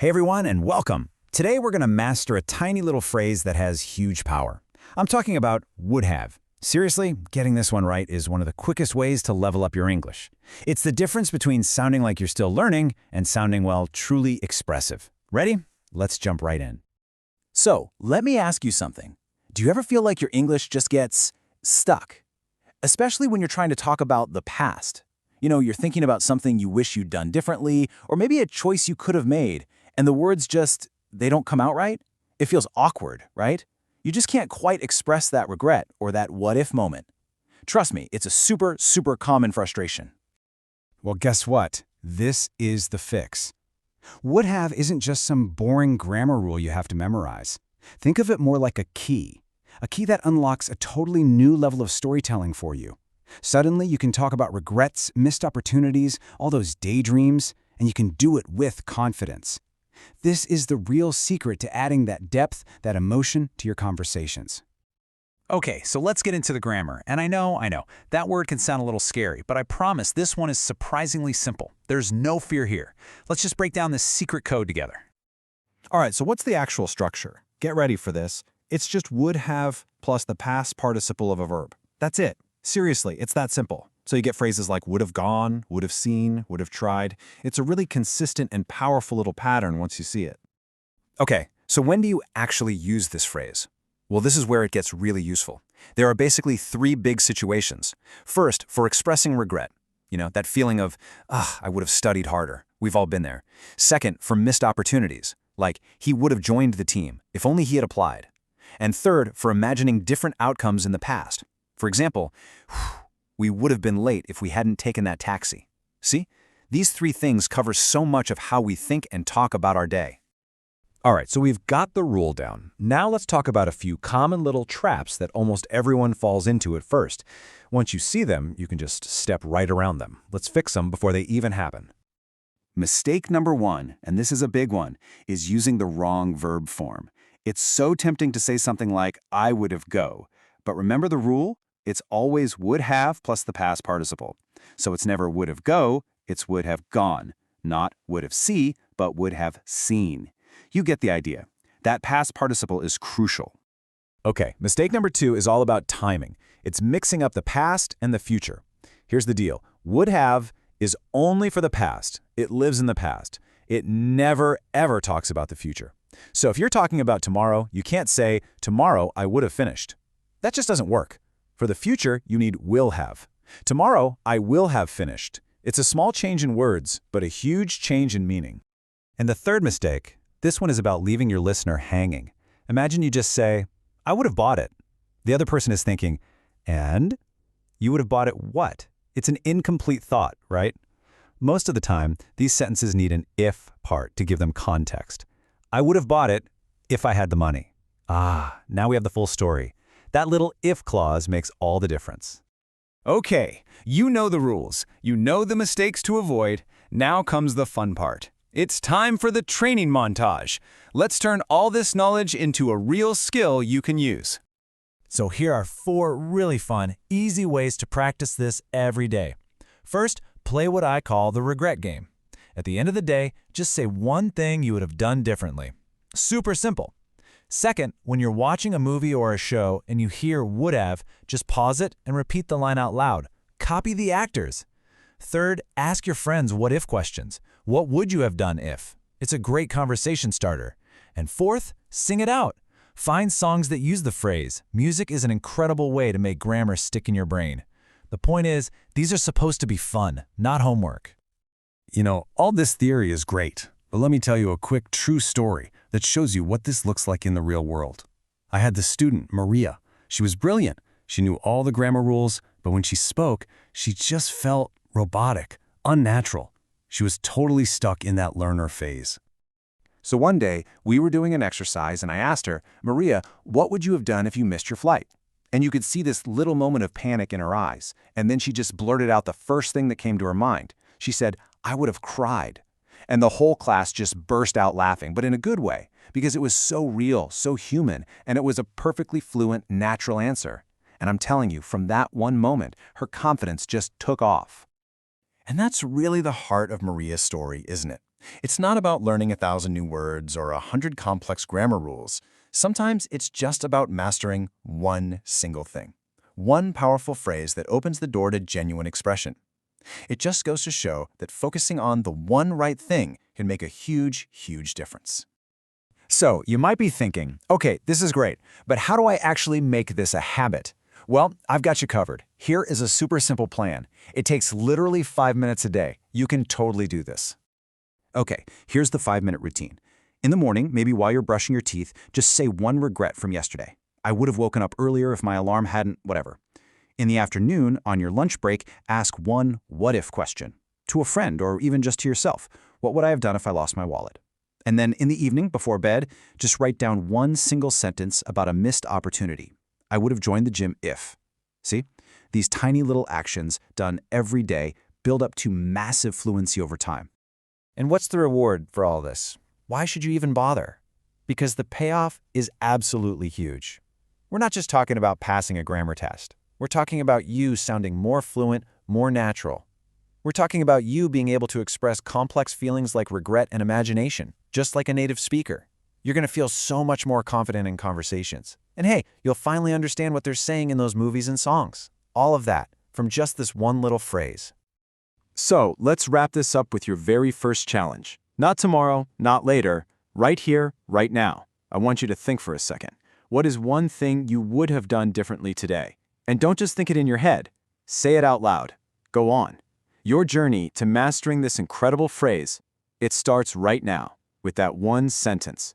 Hey everyone, and welcome. Today we're going to master a tiny little phrase that has huge power. I'm talking about would have. Seriously, getting this one right is one of the quickest ways to level up your English. It's the difference between sounding like you're still learning and sounding, well, truly expressive. Ready? Let's jump right in. So, let me ask you something. Do you ever feel like your English just gets stuck? Especially when you're trying to talk about the past. You know, you're thinking about something you wish you'd done differently, or maybe a choice you could have made, and the words just, they don't come out right? It feels awkward, right? You just can't quite express that regret or that what-if moment. Trust me, it's a super common frustration. Well, guess what? This is the fix. Would have isn't just some boring grammar rule you have to memorize. Think of it more like a key that unlocks a totally new level of storytelling for you. Suddenly, you can talk about regrets, missed opportunities, all those daydreams, and you can do it with confidence. This is the real secret to adding that depth, that emotion to your conversations. Okay, so let's get into the grammar. And I know, that word can sound a little scary, but I promise this one is surprisingly simple. There's no fear here. Let's just break down this secret code together. All right, so what's the actual structure? Get ready for this. It's just would have plus the past participle of a verb. That's it. Seriously, it's that simple. So you get phrases like would have gone, would have seen, would have tried. It's a really consistent and powerful little pattern once you see it. Okay, so when do you actually use this phrase? Well, this is where it gets really useful. There are basically three big situations. First, for expressing regret. You know, that feeling of, I would have studied harder. We've all been there. Second, for missed opportunities, like he would have joined the team if only he had applied. And third, for imagining different outcomes in the past. For example, we would have been late if we hadn't taken that taxi. See? These three things cover so much of how we think and talk about our day. All right, so we've got the rule down. Now let's talk about a few common little traps that almost everyone falls into at first. Once you see them, you can just step right around them. Let's fix them before they even happen. Mistake number one, and this is a big one, is using the wrong verb form. It's so tempting to say something like, I would have go. But remember the rule? It's always would have plus the past participle. So it's never would have go, it's would have gone. Not would have see, but would have seen. You get the idea. That past participle is crucial. Okay, mistake number two is all about timing. It's mixing up the past and the future. Here's the deal. Would have is only for the past. It lives in the past. It never, ever talks about the future. So if you're talking about tomorrow, you can't say, tomorrow I would have finished. That just doesn't work. For the future, you need will have. Tomorrow, I will have finished. It's a small change in words, but a huge change in meaning. And the third mistake, this one is about leaving your listener hanging. Imagine you just say, I would have bought it. The other person is thinking, and? You would have bought it what? It's an incomplete thought, right? Most of the time, these sentences need an if part to give them context. I would have bought it if I had the money. Now we have the full story. That little if clause makes all the difference. Okay, you know the rules. You know the mistakes to avoid. Now comes the fun part. It's time for the training montage. Let's turn all this knowledge into a real skill you can use. So here are 4 really fun, easy ways to practice this every day. First, play what I call the regret game. At the end of the day, just say one thing you would have done differently. Super simple. Second, when you're watching a movie or a show and you hear would have, just pause it and repeat the line out loud. Copy the actors. Third, ask your friends what-if questions. What would you have done if? It's a great conversation starter. And fourth, sing it out. Find songs that use the phrase. Music is an incredible way to make grammar stick in your brain. The point is, these are supposed to be fun, not homework. You know, all this theory is great, but let me tell you a quick true story that shows you what this looks like in the real world. I had this student, Maria. She was brilliant. She knew all the grammar rules, but when she spoke, she just felt robotic, unnatural. She was totally stuck in that learner phase. So one day, we were doing an exercise and I asked her, Maria, what would you have done if you missed your flight? And you could see this little moment of panic in her eyes. And then she just blurted out the first thing that came to her mind. She said, I would have cried. And the whole class just burst out laughing, but in a good way, because it was so real, so human, and it was a perfectly fluent, natural answer. And I'm telling you, from that one moment, her confidence just took off. And that's really the heart of Maria's story, isn't it? It's not about learning 1,000 new words or 100 complex grammar rules. Sometimes it's just about mastering one single thing. One powerful phrase that opens the door to genuine expression. It just goes to show that focusing on the one right thing can make a huge, huge difference. So, you might be thinking, okay, this is great, but how do I actually make this a habit? Well, I've got you covered. Here is a super simple plan. It takes literally 5 minutes a day. You can totally do this. Okay, here's the 5-minute routine. In the morning, maybe while you're brushing your teeth, just say one regret from yesterday. I would have woken up earlier if my alarm hadn't, whatever. In the afternoon, on your lunch break, ask one what-if question. To a friend or even just to yourself. What would I have done if I lost my wallet? And then in the evening, before bed, just write down one single sentence about a missed opportunity. I would have joined the gym if. See? These tiny little actions, done every day, build up to massive fluency over time. And what's the reward for all this? Why should you even bother? Because the payoff is absolutely huge. We're not just talking about passing a grammar test. We're talking about you sounding more fluent, more natural. We're talking about you being able to express complex feelings like regret and imagination, just like a native speaker. You're going to feel so much more confident in conversations. And hey, you'll finally understand what they're saying in those movies and songs. All of that from just this one little phrase. So, let's wrap this up with your very first challenge. Not tomorrow, not later, right here, right now. I want you to think for a second. What is one thing you would have done differently today? And don't just think it in your head. Say it out loud. Go on. Your journey to mastering this incredible phrase, it starts right now with that one sentence.